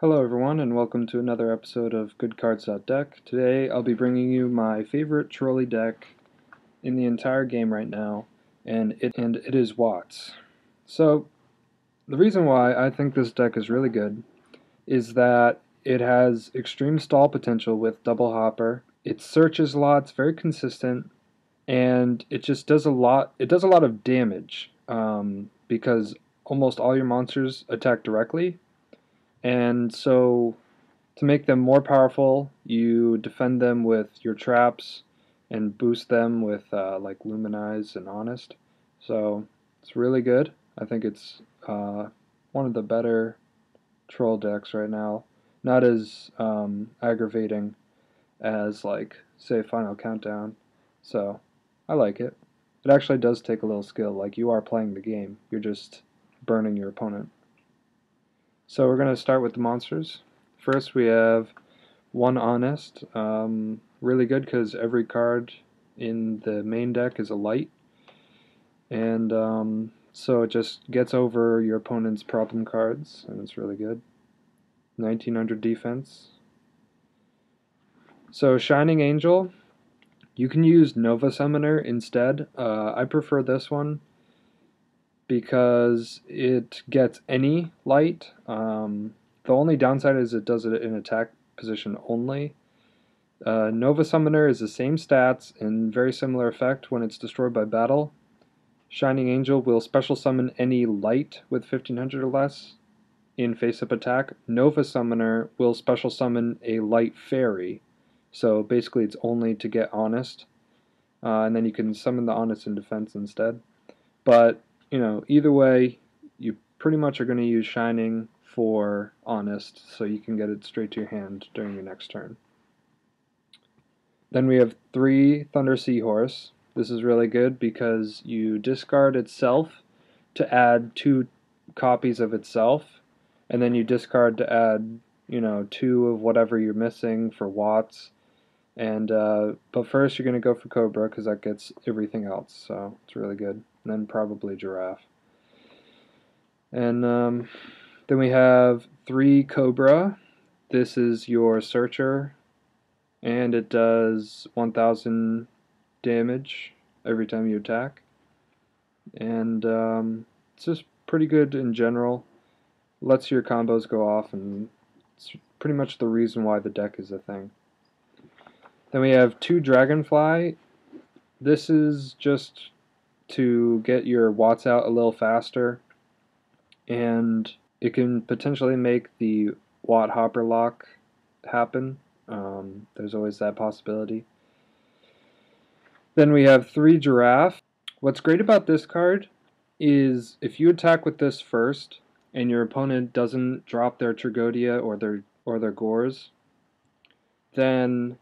Hello everyone and welcome to another episode of GoodCards.dek. Today I'll be bringing you my favorite trolley deck in the entire game right now, and it is Watts. So the reason why I think this deck is really good is that it has extreme stall potential with double hopper. It searches a lot, it's very consistent, and it just does a lot. It does a lot of damage because almost all your monsters attack directly. And so, to make them more powerful, you defend them with your traps and boost them with like Luminize and Honest. So, it's really good. I think it's one of the better troll decks right now. Not as aggravating as, like, say, Final Countdown. So, I like it. It actually does take a little skill. Like, you are playing the game, you're just burning your opponent. So we're going to start with the monsters. First we have one Honest. Really good because every card in the main deck is a light. And so it just gets over your opponent's problem cards, and it's really good. 1900 defense. So Shining Angel, you can use Nova Summoner instead. I prefer this one because it gets any light. The only downside is it does it in attack position only. Nova Summoner is the same stats and very similar effect when it's destroyed by battle. Shining Angel will special summon any light with 1500 or less in face-up attack. Nova Summoner will special summon a light fairy. So basically it's only to get Honest. And then you can summon the Honest in defense instead. But either way, you pretty much are going to use Shining for Honest, so you can get it straight to your hand during your next turn. Then we have 3 Thunder Seahorse. This is really good because you discard itself to add 2 copies of itself, and then you discard to add, 2 of whatever you're missing for Watts. And but first you're going to go for Cobra because that gets everything else, so it's really good. And then probably Giraffe. And then we have 3 Cobra. This is your Searcher, and it does 1000 damage every time you attack. And it's just pretty good in general. Lets your combos go off, and it's pretty much the reason why the deck is a thing. Then we have 2 Dragonfly. This is just to get your Watts out a little faster, and it can potentially make the Watt Hopper lock happen. There's always that possibility. Then we have 3 Giraffe. What's great about this card is if you attack with this first and your opponent doesn't drop their Tragodia or their Gores, then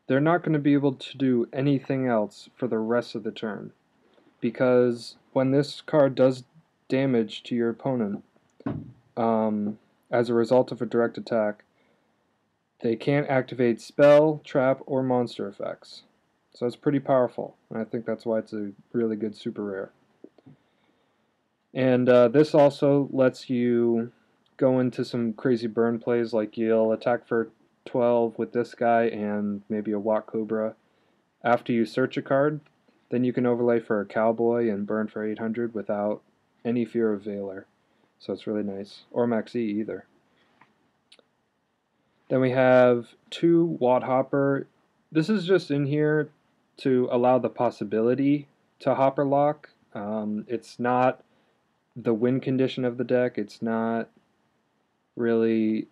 they're not going to be able to do anything else for the rest of the turn. Because when this card does damage to your opponent as a result of a direct attack, they can't activate spell, trap, or monster effects. So it's pretty powerful, and I think that's why it's a really good super rare. And this also lets you go into some crazy burn plays, like you'll attack for 12 with this guy and maybe a Watt Cobra. After you search a card, then you can overlay for a Cowboy and burn for 800 without any fear of Veiler. So it's really nice. Or Maxi either. Then we have 2 Watt Hopper. This is just in here to allow the possibility to Hopper lock. It's not the win condition of the deck. It's not really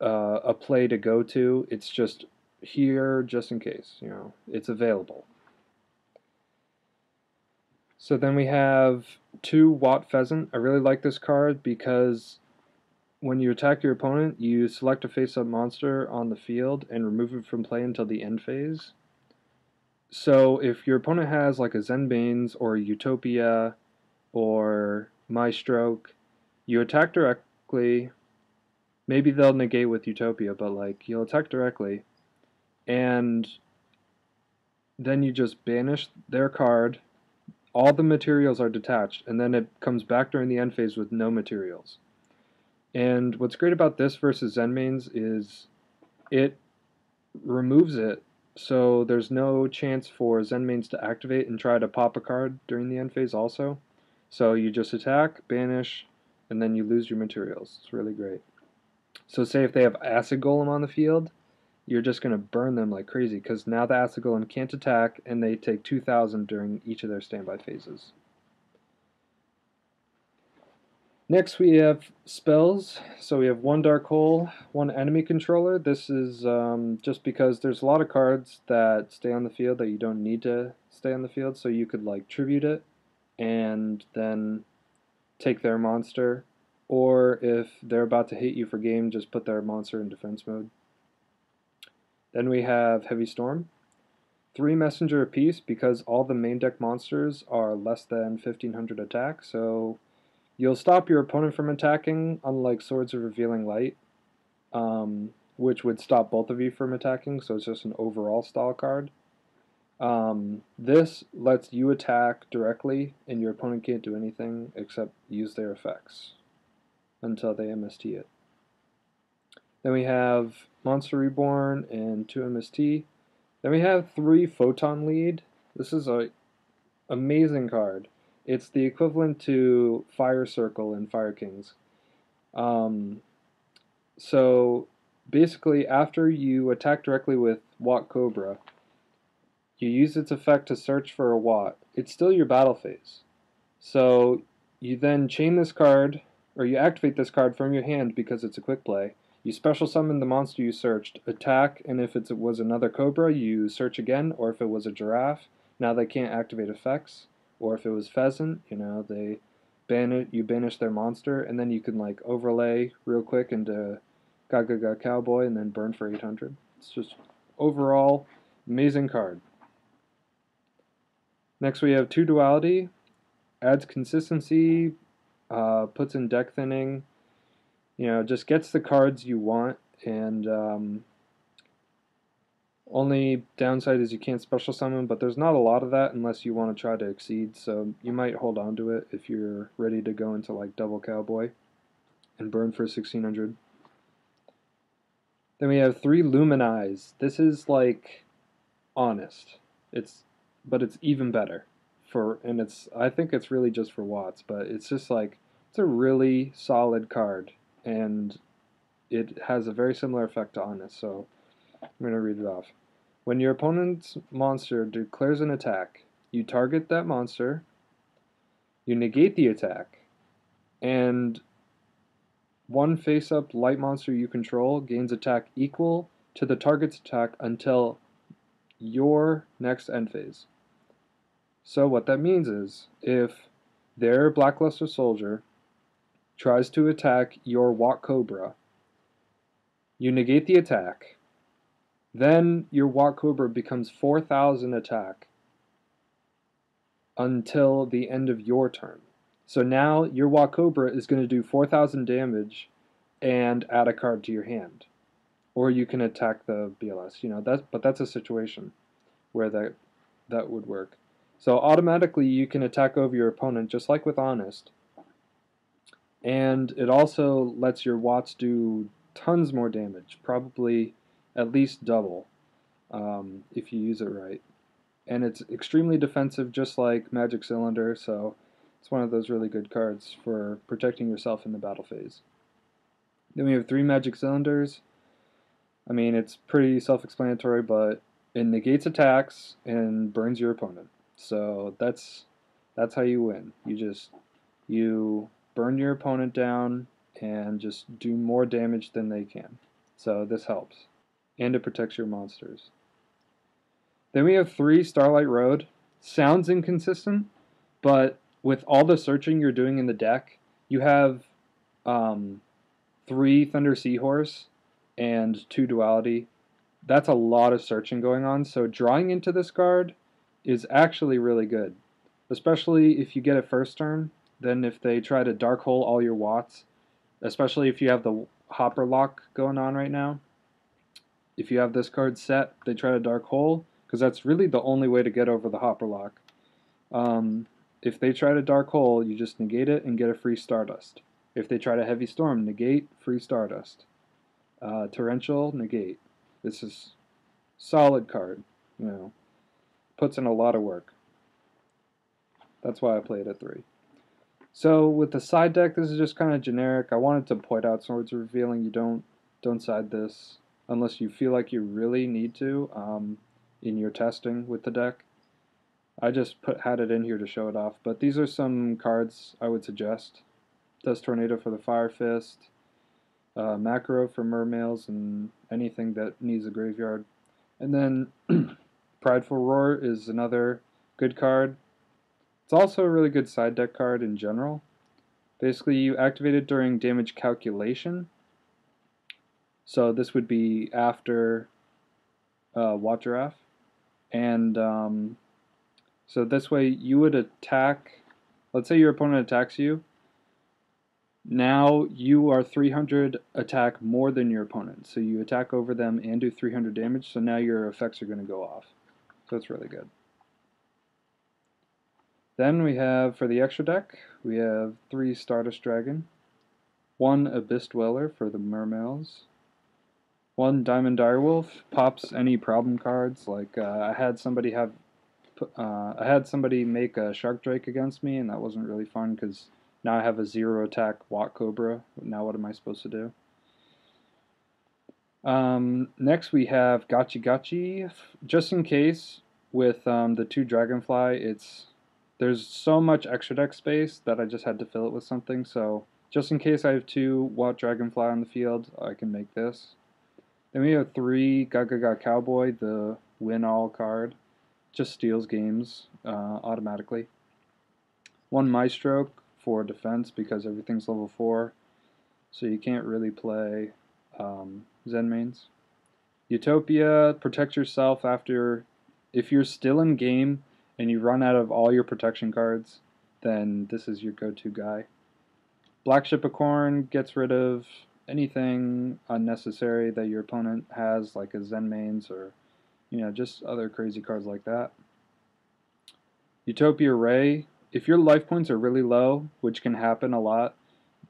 a play to go to. It's just here just in case. It's available. So then we have 2 Watt Pheasant. I really like this card because when you attack your opponent, you select a face-up monster on the field and remove it from play until the end phase. So if your opponent has like a Zenbane's or a Utopia or Maestroke, you attack directly. Maybe they'll negate with Utopia, but like you'll attack directly, and then you just banish their card. All the materials are detached, and then it comes back during the end phase with no materials. And what's great about this versus Zen mains is it removes it, so there's no chance for Zen mains to activate and try to pop a card during the end phase also. So you just attack, banish, and then you lose your materials. It's really great. So say if they have Acid Golem on the field, you're just going to burn them like crazy, because now the Acid Golem can't attack, and they take 2,000 during each of their standby phases. Next we have spells. So we have one Dark Hole, one Enemy Controller. This is just because there's a lot of cards that stay on the field that you don't need to stay on the field, so you could like tribute it and then take their monster, or if they're about to hit you for game, just put their monster in defense mode. Then we have Heavy Storm. 3 Messenger apiece because all the main deck monsters are less than 1500 attack, so you'll stop your opponent from attacking, unlike Swords of Revealing Light, which would stop both of you from attacking, so it's just an overall stall card. This lets you attack directly, and your opponent can't do anything except use their effects until they MST it. Then we have Monster Reborn and 2 MST. Then we have 3 Photon Lead. This is an amazing card. It's the equivalent to Fire Circle in Fire Kings. So basically, after you attack directly with Wat Cobra, you use its effect to search for a Wat. It's still your battle phase. So you then chain this card, or you activate this card from your hand because it's a quick play. You special summon the monster you searched, attack, and if it was another Cobra, you search again, or if it was a Giraffe, now they can't activate effects. Or if it was Pheasant, you banish their monster, and then you can like overlay real quick into Gaga Cowboy and then burn for 800. It's just overall amazing card. Next we have 2 Duality. Adds consistency, puts in deck thinning, just gets the cards you want, and only downside is you can't special summon, but there's not a lot of that unless you want to try to exceed, so you might hold on to it if you're ready to go into like double Cowboy and burn for 1600. Then we have 3 Luminize. This is like Honest. But it's even better. I think it's really just for Watts, but it's just like, it's a really solid card, and it has a very similar effect to Honest, so I'm going to read it off. When your opponent's monster declares an attack, you target that monster, you negate the attack, and one face-up light monster you control gains attack equal to the target's attack until your next end phase. So what that means is, if their Blackluster Soldier tries to attack your Wat Cobra, you negate the attack, then your Wat Cobra becomes 4,000 attack until the end of your turn. So now your Wat Cobra is going to do 4,000 damage and add a card to your hand. Or you can attack the BLS, but that's a situation where that would work. So automatically you can attack over your opponent just like with Honest. And it also lets your Watts do tons more damage, probably at least double if you use it right. And it's extremely defensive just like Magic Cylinder, so it's one of those really good cards for protecting yourself in the battle phase. Then we have 3 Magic Cylinders. I mean, it's pretty self-explanatory, but it negates attacks and burns your opponent. So that's how you win. You burn your opponent down and just do more damage than they can. So this helps. And it protects your monsters. Then we have 3 Starlight Road. Sounds inconsistent, but with all the searching you're doing in the deck, you have 3 Thunder Seahorse and 2 Duality. That's a lot of searching going on, so drawing into this card is actually really good. Especially if you get it first turn, then if they try to Dark Hole all your Watts, especially if you have the Hopper Lock going on right now, if you have this card set, they try to Dark Hole, because that's really the only way to get over the Hopper Lock. If they try to Dark Hole, you just negate it and get a free Stardust. If they try to Heavy Storm, negate, free Stardust. Torrential, negate. This is solid card. You know, puts in a lot of work. That's why I play it at 3. So with the side deck, this is just kind of generic. I wanted to point out Swords of Revealing. You don't side this unless you feel like you really need to in your testing with the deck. I just had it in here to show it off. But these are some cards I would suggest. Dust Tornado for the Fire Fist, Macro for Mermails, and anything that needs a graveyard. And then Prideful Roar is another good card. It's also a really good side deck card in general. Basically, you activate it during damage calculation. So this would be after YamaArashi. And so this way you would attack, let's say your opponent attacks you. Now you are 300 attack more than your opponent. So you attack over them and do 300 damage. So now your effects are going to go off. So it's really good. Then we have, for the extra deck, we have 3 Stardust Dragon, 1 Abyss Dweller for the Mermails, 1 Diamond Direwolf, pops any problem cards, like I had somebody make a Shark Drake against me, and that wasn't really fun, because now I have a 0 attack Watt Cobra. Now what am I supposed to do? Next we have Gachi Gachi. Just in case, with the 2 Dragonfly, there's so much extra deck space that I just had to fill it with something, so just in case I have 2 Watt Dragonfly on the field, I can make this. Then we have 3 Gaga Cowboy, the win all card. Just steals games automatically. 1 Maestro for defense because everything's level 4, so you can't really play Zen mains. Utopia, protect yourself if you're still in game and you run out of all your protection cards, then this is your go-to guy. Black Shipacorn gets rid of anything unnecessary that your opponent has, like a Zen mains or just other crazy cards like that. Utopia Ray, if your life points are really low, which can happen a lot,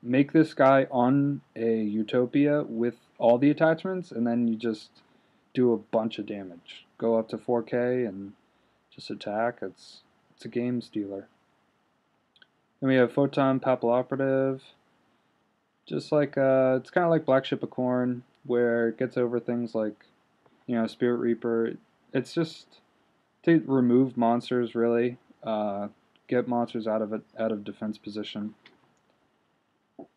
make this guy on a Utopia with all the attachments, and then you just do a bunch of damage. Go up to 4K and just attack. It's a game stealer. Then we have Photon Papilloperative. Just like it's kind of like Black Shipacorn, where it gets over things like Spirit Reaper. It's just to remove monsters, really. Get monsters out of defense position.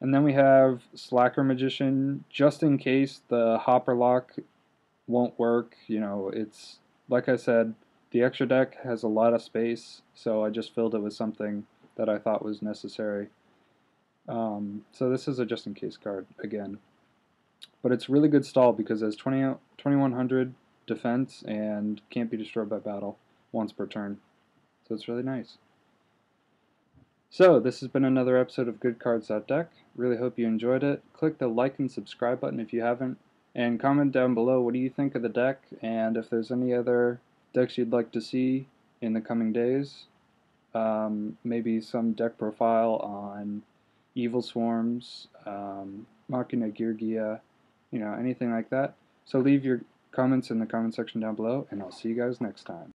And then we have Slacker Magician, just in case the Hopper Lock won't work. It's like I said, the extra deck has a lot of space, so I just filled it with something that I thought was necessary. So this is a just in case card again, but it's really good stall because it has 2100 defense and can't be destroyed by battle once per turn. So it's really nice. So this has been another episode of GoodCards.dek. Really hope you enjoyed it. Click the like and subscribe button if you haven't, and comment down below what do you think of the deck, and if there's any other decks you'd like to see in the coming days. Maybe some deck profile on Evil Swarms, Machina Geargia, anything like that. So leave your comments in the comment section down below, and I'll see you guys next time.